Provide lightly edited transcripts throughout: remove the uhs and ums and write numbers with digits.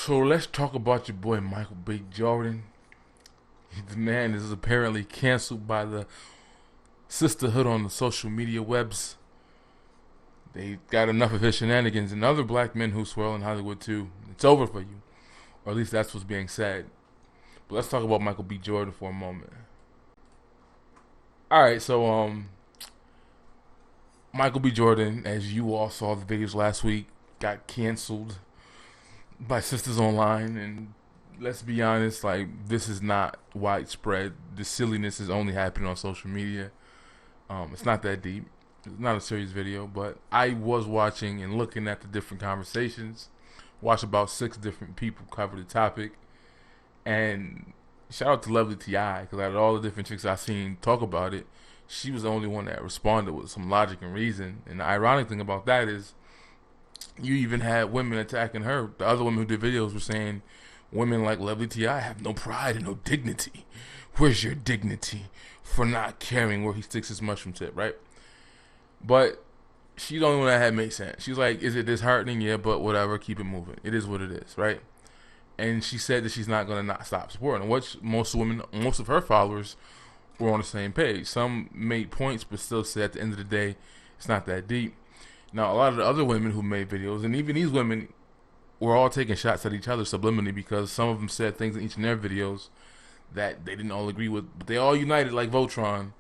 So let's talk about your boy Michael B. Jordan. The man is apparently canceled by the sisterhood on the social media webs. They got enough of his shenanigans and other black men who swirl in Hollywood too. It's over for you. Or at least that's what's being said. But let's talk about Michael B. Jordan for a moment. Alright, so Michael B. Jordan, as you all saw the videos last week, got canceled by sisters online, and let's be honest, like, this is not widespread. The silliness is only happening on social media. It's not that deep. It's not a serious video, but I was watching and looking at the different conversations. Watched about 6 different people cover the topic, and shout out to Lovely T.I. because out of all the different chicks I've seen talk about it, she was the only one that responded with some logic and reason. And the ironic thing about that is, you even had women attacking her. The other women who did videos were saying women like Lovely T.I. have no pride and no dignity. Where's your dignity for not caring where he sticks his mushroom tip, right? But she's the only one that had made sense. She's like, is it disheartening? Yeah, but whatever, keep it moving. It is what it is, right? And she said that she's not going to not stop supporting, which most of her followers were on the same page. Some made points, but still said at the end of the day, it's not that deep. Now, a lot of the other women who made videos, and even these women, were all taking shots at each other subliminally because some of them said things in each of their videos that they didn't all agree with, but they all united like Voltron,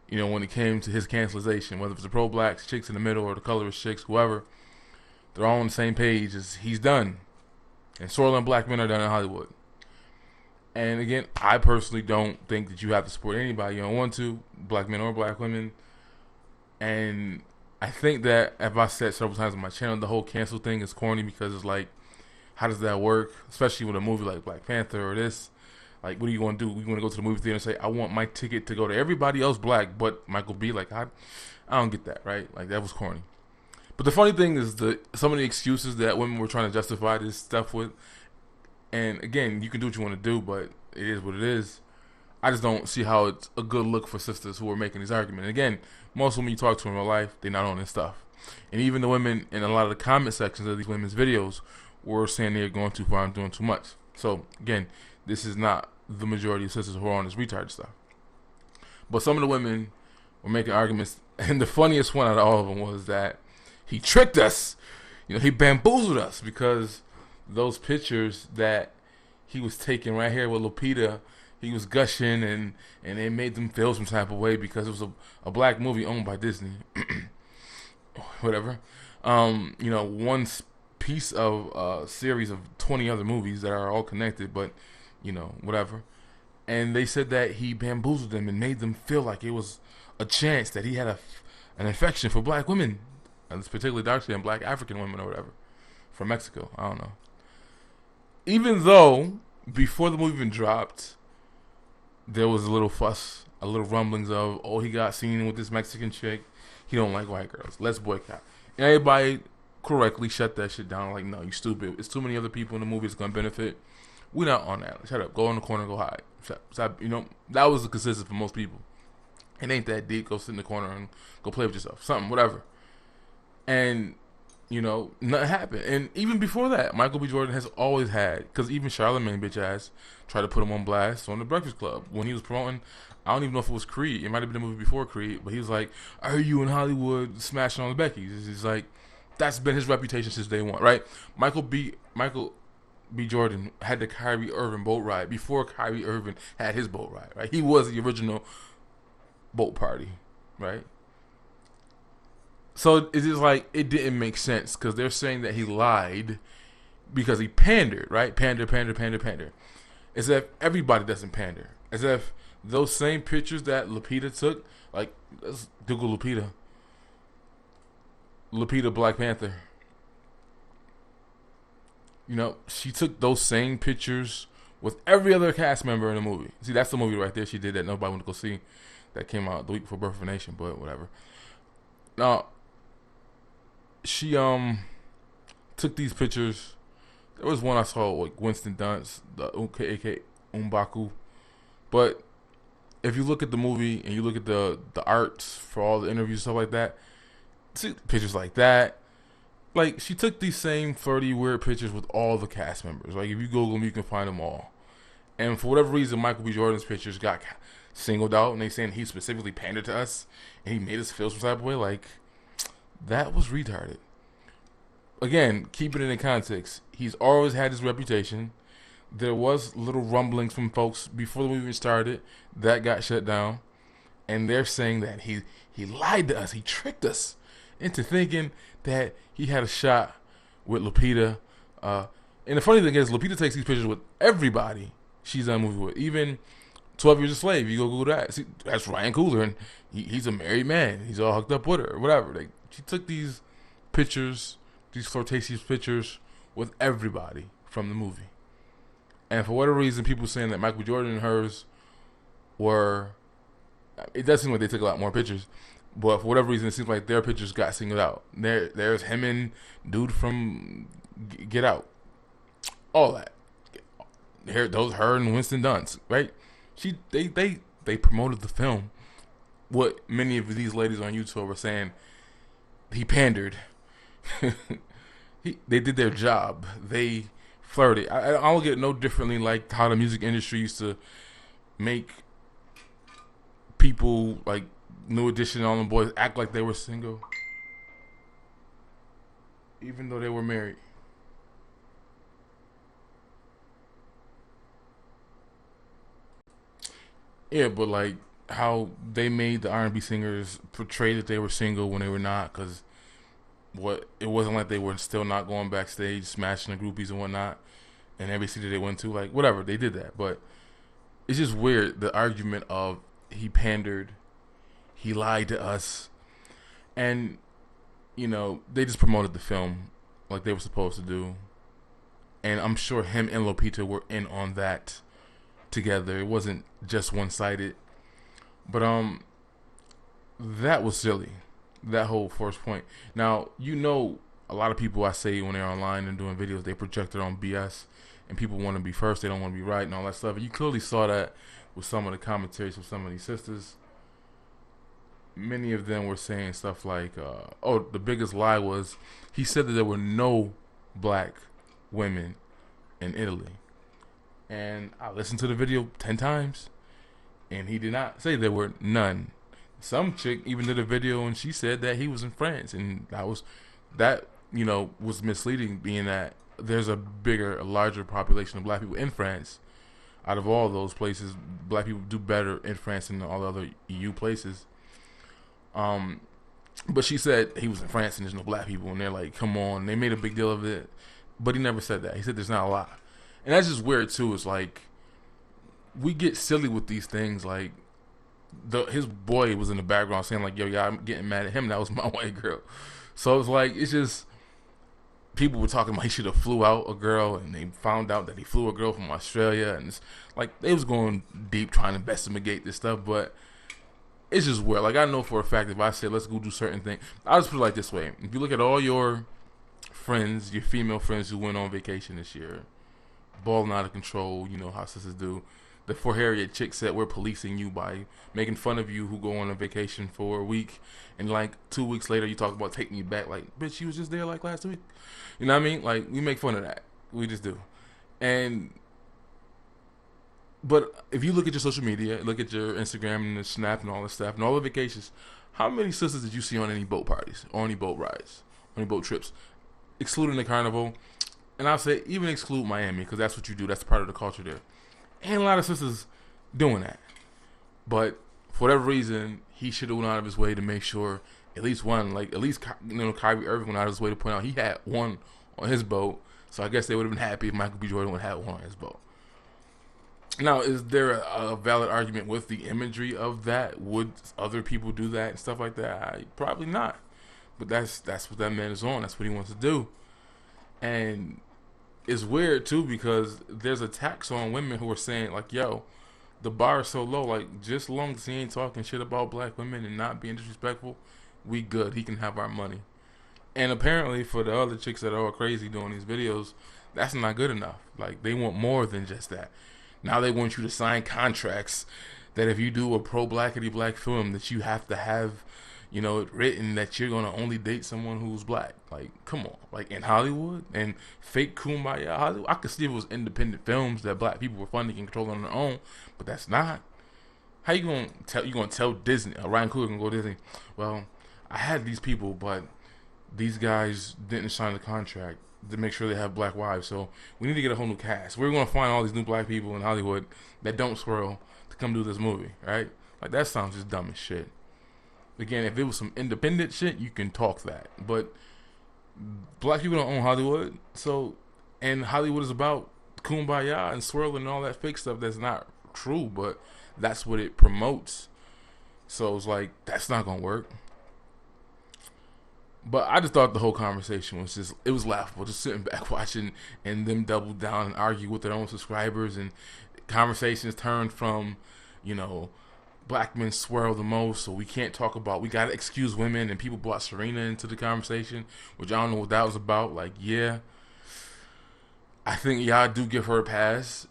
you know, when it came to his cancelization, whether it's the pro-blacks, chicks in the middle, or the colorist chicks, whoever, they're all on the same page as he's done. And swirling black men are done in Hollywood. And again, I personally don't think that you have to support anybody you don't want to, black men or black women. And I think that, as I said several times on my channel, the whole cancel thing is corny because it's like, how does that work? Especially with a movie like Black Panther or this. Like, what are you going to do? You want to go to the movie theater and say, I want my ticket to go to everybody else black but Michael B. Like, I don't get that, right? Like, that was corny. But the funny thing is some of the excuses that women were trying to justify this stuff with. And again, you can do what you want to do, but it is what it is. I just don't see how it's a good look for sisters who are making these arguments. And again, most women you talk to in real life, they're not on this stuff. And even the women in a lot of the comment sections of these women's videos were saying they're going too far and doing too much. So again, this is not the majority of sisters who are on this retarded stuff. But some of the women were making arguments, and the funniest one out of all of them was that he tricked us. You know, he bamboozled us because those pictures that he was taking right here with Lupita, he was gushing and it made them feel some type of way because it was a black movie owned by Disney. Whatever. You know, one piece of a series of 20 other movies that are all connected, but, you know, whatever. And they said that he bamboozled them and made them feel like it was a chance that he had an affection for black women. And it's particularly dark-skinned black African women or whatever. From Mexico. I don't know. Even though, before the movie even dropped, there was a little fuss, a little rumblings of, oh, he got seen with this Mexican chick. He don't like white girls. Let's boycott. And everybody correctly shut that shit down. Like, no, you stupid. It's too many other people in the movie that's going to benefit. We're not on that. Shut up. Go in the corner, go hide. Stop. You know, that was the consensus for most people. It ain't that deep. Go sit in the corner and go play with yourself. Something, whatever. And, you know, nothing happened. And even before that, Michael B. Jordan has always had, because even Charlamagne bitch ass tried to put him on blast on The Breakfast Club when he was promoting, I don't even know if it was Creed. It might have been a movie before Creed, but he was like, are you in Hollywood smashing on the Beckys? He's like, that's been his reputation since day one, right? Michael B. Jordan had the Kyrie Irving boat ride before Kyrie Irving had his boat ride, right? He was the original boat party, right? So it's just like, it didn't make sense because they're saying that he lied because he pandered, right? Pander. As if everybody doesn't pander. As if those same pictures that Lupita took, like, let's Google Lupita. Lupita Black Panther. You know, she took those same pictures with every other cast member in the movie. See, that's the movie right there she did that nobody went to go see. That came out the week before Birth of a Nation, but whatever. Now, she took these pictures. There was one I saw, like Winston Dunst, the aka Umbaku. But if you look at the movie and you look at the art for all the interviews and stuff like that, see pictures like that. like she took these same flirty, weird pictures with all the cast members. Like if you Google them, you can find them all. And for whatever reason, Michael B. Jordan's pictures got singled out, and they saying he specifically pandered to us and he made us feel some type of way. Like that was retarded. Again, keeping it in context, he's always had his reputation. There was little rumblings from folks before the movie even started that got shut down, and they're saying that he lied to us, he tricked us into thinking that he had a shot with Lupita. And the funny thing is, Lupita takes these pictures with everybody she's done a movie with, even 12 Years a Slave. You go Google that. See, that's Ryan Coogler, and he's a married man. He's all hooked up with her or whatever. Like, she took these pictures, these flirtatious pictures with everybody from the movie. And for whatever reason, people saying that Michael Jordan and hers were, it does seem like they took a lot more pictures, but for whatever reason, it seems like their pictures got singled out. There's him and dude from Get Out. All that. Her and Winston Dunst, right? They promoted the film. What many of these ladies on YouTube were saying, he pandered. They did their job. They flirted. I don't get it no differently like how the music industry used to make people like New Edition and all them boys act like they were single, even though they were married. Yeah, but like how they made the R&B singers portray that they were single when they were not, because it wasn't like they were still not going backstage smashing the groupies and whatnot, and every city they went to, like whatever, they did that. But it's just weird, the argument of he pandered, he lied to us, and they just promoted the film like they were supposed to do, and I'm sure him and Lupita were in on that together. It wasn't just one-sided, but that was silly, that whole first point. Now, a lot of people, I say when they're online and doing videos, they project their own BS, and people want to be first, they don't want to be right and all that stuff, and you clearly saw that with some of the commentaries from some of these sisters. Many of them were saying stuff like, the biggest lie was he said that there were no black women in Italy. And I listened to the video 10 times, and he did not say there were none. Some chick even did a video, and she said that he was in France, and was misleading, being that there's a larger population of black people in France. Out of all those places, black people do better in France than all the other EU places. But she said he was in France and there's no black people, and they're like, come on. They made a big deal of it, but he never said that. He said there's not a lot. And that's just weird too. It's like we get silly with these things. Like his boy was in the background saying like, yo, I'm getting mad at him. That was my white girl. So it's like, it's just, people were talking about he should have flew out a girl, and they found out that he flew a girl from Australia, and it's like they was going deep trying to investigate this stuff, but it's just weird. Like, I know for a fact if I say let's go do certain things, I'll just put it like this way. If you look at all your friends, your female friends who went on vacation this year, balling out of control, how sisters do. The For Harriet chick said we're policing you by making fun of you who go on a vacation for a week, and like 2 weeks later you talk about taking you back. Like, bitch, she was just there like last week. You know what I mean? Like, we make fun of that. We just do. But if you look at your social media, look at your Instagram and the Snap and all this stuff and all the vacations, how many sisters did you see on any boat parties or any boat rides, or any boat trips, excluding the carnival? And I'll say even exclude Miami, because that's what you do. That's part of the culture there. And a lot of sisters doing that. But for whatever reason, he should have went out of his way to make sure at least one, like at least Kyrie Irving went out of his way to point out he had one on his boat. So I guess they would have been happy if Michael B. Jordan would have had one on his boat. Now, is there a valid argument with the imagery of that? Would other people do that and stuff like that? Probably not. But that's what that man is on. That's what he wants to do. And it's weird too, because there's attacks on women who are saying like, yo, the bar is so low, like just as long as he ain't talking shit about black women and not being disrespectful, we good. He can have our money. And apparently for the other chicks that are all crazy doing these videos, that's not good enough. Like, they want more than just that. Now they want you to sign contracts that if you do a pro-blackity black film that you have to have, written that you're gonna only date someone who's black. Like, come on, like in Hollywood and fake kumbaya Hollywood. I could see if it was independent films that black people were funding and controlling on their own, but that's not. How you gonna tell Disney? Ryan Coogler gonna go to Disney? Well, I had these people, but these guys didn't sign the contract to make sure they have black wives. So we need to get a whole new cast. We're gonna find all these new black people in Hollywood that don't swirl to come do this movie, right? Like, that sounds just dumb as shit. Again, if it was some independent shit, you can talk that. But black people don't own Hollywood, and Hollywood is about kumbaya and swirling and all that fake stuff that's not true, but that's what it promotes. So it's like, that's not gonna work. But I just thought the whole conversation was it was laughable, just sitting back watching and them double down and argue with their own subscribers, and conversations turned from, black men swirl the most, so we gotta excuse women, and people brought Serena into the conversation, which I don't know what that was about. Like, yeah, I think y'all do give her a pass,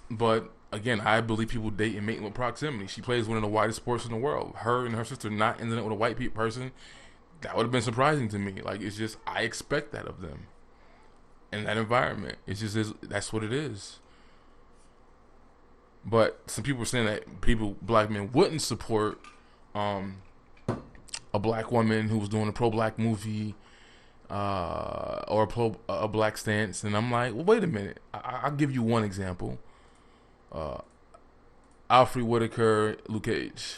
but again, I believe people date and mate with proximity. She plays one of the widest sports in the world. Her and her sister not ending up with a white person, that would have been surprising to me. Like, it's just, I expect that of them in that environment. It's just, that's what it is. But some people were saying that black men wouldn't support a black woman who was doing a pro-black movie or a black stance. And I'm like, well, wait a minute. I'll give you one example. Alfred Whitaker, Luke Cage.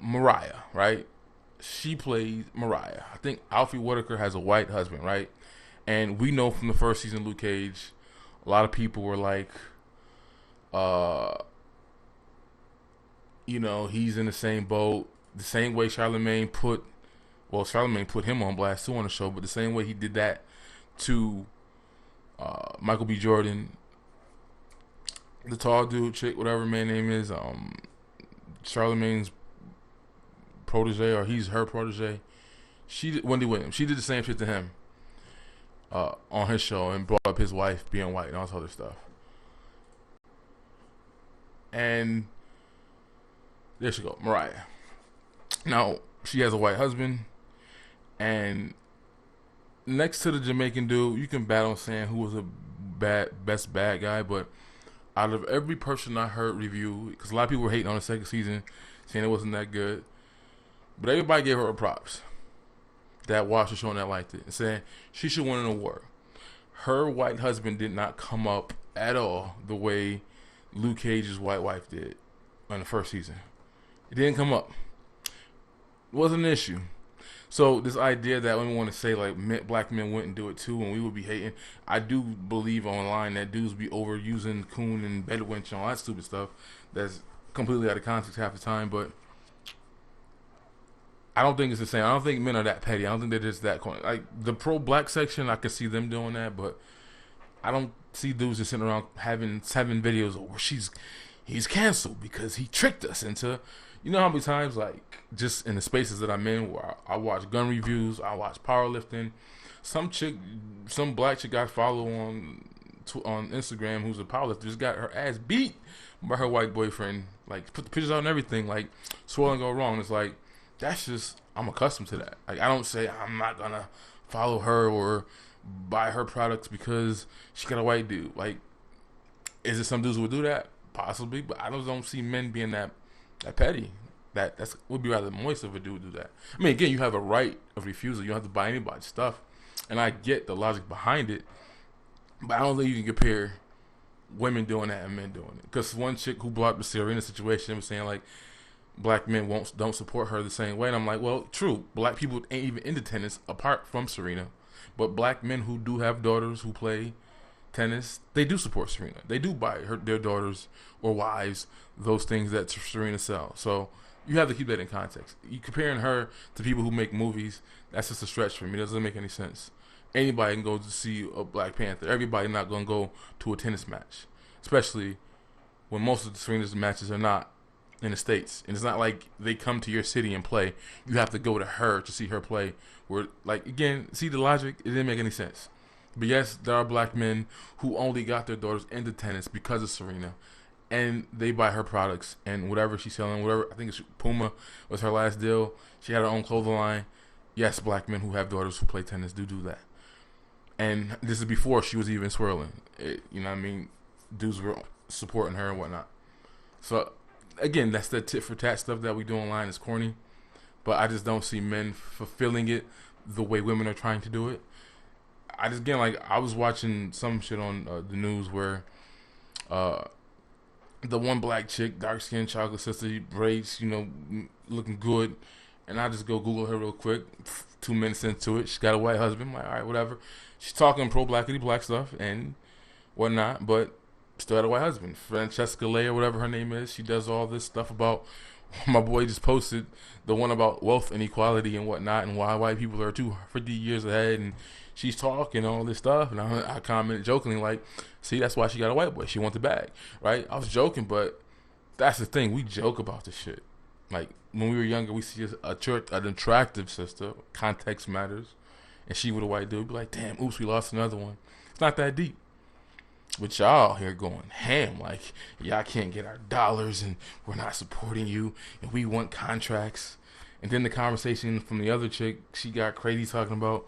Mariah, right? She plays Mariah. I think Alfred Whitaker has a white husband, right? And we know from the first season of Luke Cage, a lot of people were like, he's in the same boat. The same way Charlemagne put him on blast too on the show, but the same way he did that to Michael B. Jordan, the tall dude, chick, whatever man name is, Charlemagne's protege, or he's her protege. Wendy Williams. She did the same shit to him on his show and brought up his wife being white and all this other stuff. And there she go, Mariah. Now, she has a white husband, and next to the Jamaican dude, you can battle saying who was a best bad guy, but out of every person I heard review, because a lot of people were hating on the second season, saying it wasn't that good, but everybody gave her props that watched the show and that liked it, and saying she should win an award. Her white husband did not come up at all the way Luke Cage's white wife did on the first season. It didn't come up. It wasn't an issue. So this idea that women want to say like black men wouldn't do it too and we would be hating, I do believe online that dudes be overusing coon and bedwench and all that stupid stuff that's completely out of context half the time, but I don't think it's the same. I don't think men are that petty. I don't think they're just that corny. Like the pro-black section, I can see them doing that, but I don't see dudes just sitting around having 7 videos where he's canceled because he tricked us into, you know how many times, like, just in the spaces that I'm in where I watch gun reviews, I watch powerlifting. Some black chick I follow on Instagram who's a powerlifter just got her ass beat by her white boyfriend. Like, put the pictures out and everything, like, swirl and go wrong. It's like, that's just, I'm accustomed to that. Like, I don't say I'm not gonna follow her or buy her products because she got a white dude. Like, is it some dudes who would do that? Possibly, but I don't see men being that petty. That's would be rather moist of a dude to do that. I mean, again, you have a right of refusal. You don't have to buy anybody's stuff, and I get the logic behind it, but I don't think you can compare women doing that and men doing it. Because one chick who brought up the Serena situation was saying like black men don't support her the same way, and I'm like, well, true. Black people ain't even into tennis apart from Serena, but black men who do have daughters who play tennis, they do support Serena. They do buy their daughters or wives those things that Serena sells. So you have to keep that in context. You comparing her to people who make movies, that's just a stretch for me. It doesn't make any sense. Anybody can go to see a Black Panther. Everybody not going to go to a tennis match, especially when most of the Serena's matches are not in the States. And it's not like they come to your city and play. You have to go to her to see her play. Where, like, again, see the logic? It didn't make any sense. But yes, there are black men who only got their daughters into tennis because of Serena. and they buy her products and whatever she's selling, whatever. I think it's Puma was her last deal. She had her own clothing line. Yes, black men who have daughters who play tennis do that. And this is before she was even swirling. You know what I mean? Dudes were supporting her and whatnot. So, again, that's the tit for tat stuff that we do online. It's corny. But I just don't see men fulfilling it the way women are trying to do it. I was watching some shit on the news where the one black chick, dark skinned chocolate sister, braids, looking good. And I just go Google her real quick. 2 minutes into it, she's got a white husband. I'm like, all right, whatever. She's talking pro-blackity black stuff and whatnot, but still had a white husband. Francesca Leigh or whatever her name is. She does all this stuff about, my boy just posted the one about wealth inequality and whatnot and why white people are 250 years ahead. And she's talking all this stuff. And I commented jokingly like, see, that's why she got a white boy. She wants the bag, right? I was joking, but that's the thing. We joke about this shit. Like, when we were younger, we see an attractive sister, context matters, and she with a white dude, be like, damn, oops, we lost another one. It's not that deep. But y'all here going ham, like, y'all can't get our dollars, and we're not supporting you, and we want contracts. And then the conversation from the other chick, she got crazy talking about,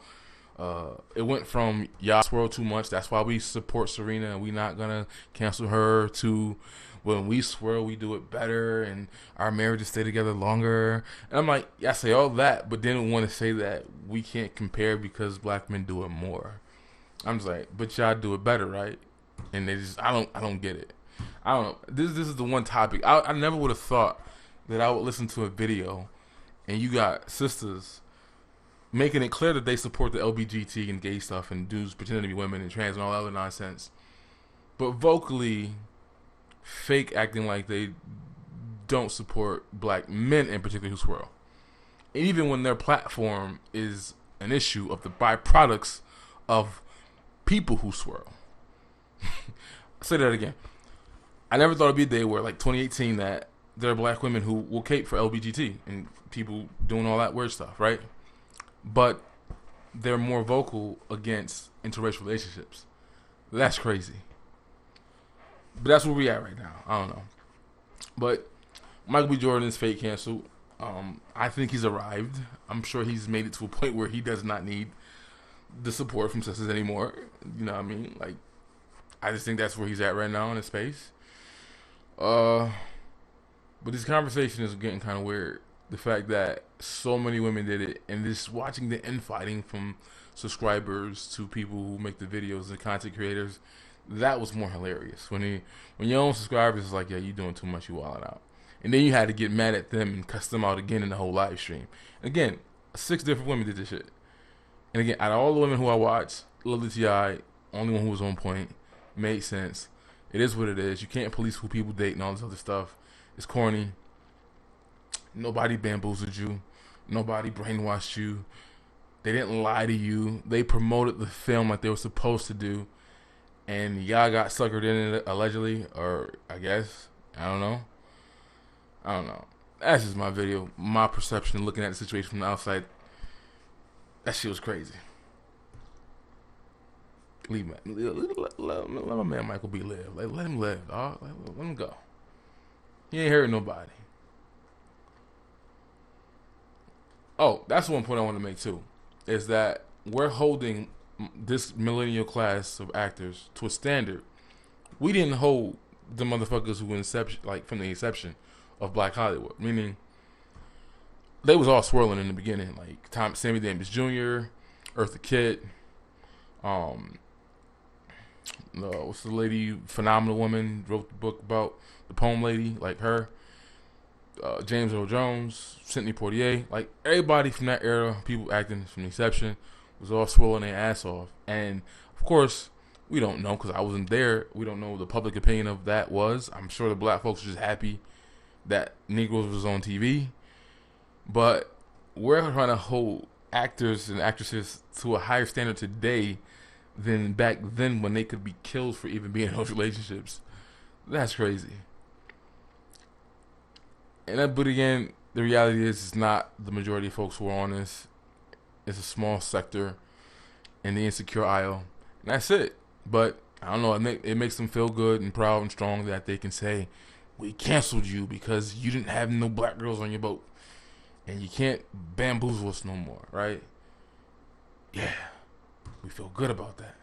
it went from y'all swirl too much, that's why we support Serena, and we not gonna cancel her, to when we swirl, we do it better, and our marriages stay together longer. And I'm like, yeah, I say all that, but then want to say that we can't compare because black men do it more. I'm just like, but y'all do it better, right? And they just, I don't get it. I don't know. This is the one topic. I never would have thought that I would listen to a video, and you got sisters making it clear that they support the LGBT and gay stuff, and dudes pretending to be women and trans and all that other nonsense, but vocally fake acting like they don't support black men in particular who swirl. And even when their platform is an issue of the byproducts of people who swirl. I'll say that again. I never thought it'd be a day where, like 2018, that there are black women who will cape for LGBT and people doing all that weird stuff, right? But they're more vocal against interracial relationships. That's crazy. But that's where we at right now. I don't know. But Michael B. Jordan is fake canceled. I think he's arrived. I'm sure he's made it to a point where he does not need the support from sisters anymore. You know what I mean? Like, I just think that's where he's at right now in his space. But this conversation is getting kind of weird. The fact that so many women did it, and just watching the infighting from subscribers to people who make the videos and content creators, that was more hilarious. When your own subscribers is like, yeah, you doing too much, you wilding out. And then you had to get mad at them and cuss them out again in the whole live stream. Again, 6 different women did this shit. And again, out of all the women who I watched, Lily T.I., only one who was on point, made sense. It is what it is. You can't police who people date and all this other stuff. It's corny. Nobody bamboozled you. Nobody brainwashed you. They didn't lie to you. They promoted the film like they were supposed to do. And y'all got suckered in it, allegedly, or I guess. I don't know. That's just my video, my perception, looking at the situation from the outside. That shit was crazy. Let my man Michael B. live. Like, let him live, dog. Let him go. He ain't hurting nobody. Oh, that's one point I want to make too, is that we're holding this millennial class of actors to a standard we didn't hold the motherfuckers who inception, like from the inception of Black Hollywood. Meaning, they was all swirling in the beginning, like Sammy Davis Jr., Eartha Kitt, what's the lady, phenomenal woman, wrote the book about the poem lady, like her, James Earl Jones, Sidney Poitier, like everybody from that era, people acting from the inception, was all swirling their ass off. And of course, we don't know because I wasn't there. We don't know what the public opinion of that was. I'm sure the black folks were just happy that Negroes was on TV. But we're trying to hold actors and actresses to a higher standard today than back then when they could be killed for even being in those relationships. That's crazy. But again, the reality is it's not the majority of folks who are on this. It's a small sector in the insecure aisle. And that's it. But I don't know. It makes them feel good and proud and strong that they can say, "We canceled you because you didn't have no black girls on your boat, and you can't bamboozle us no more." Right? Yeah, we feel good about that.